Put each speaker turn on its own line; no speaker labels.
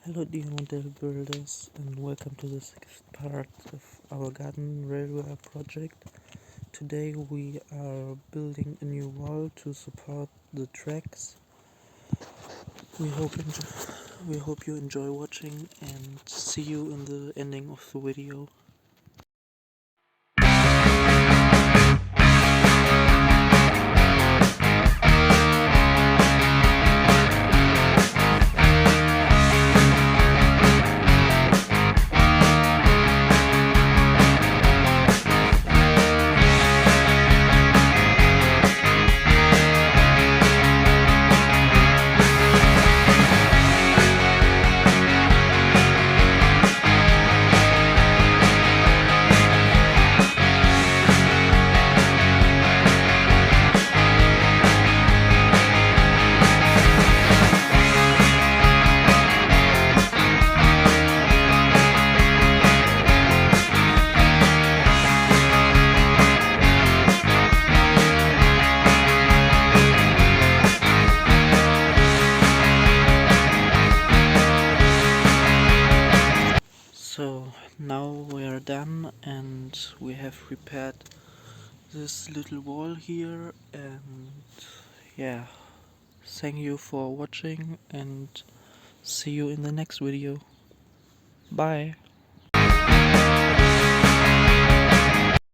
Hello dear model builders, and welcome to the sixth part of our garden railway project. Today we are building a new wall to support the tracks. We hope you enjoy watching and see you in the ending of the video. So now we are done and we have repaired this little wall here, and yeah, thank you for watching and see you in the next video. Bye.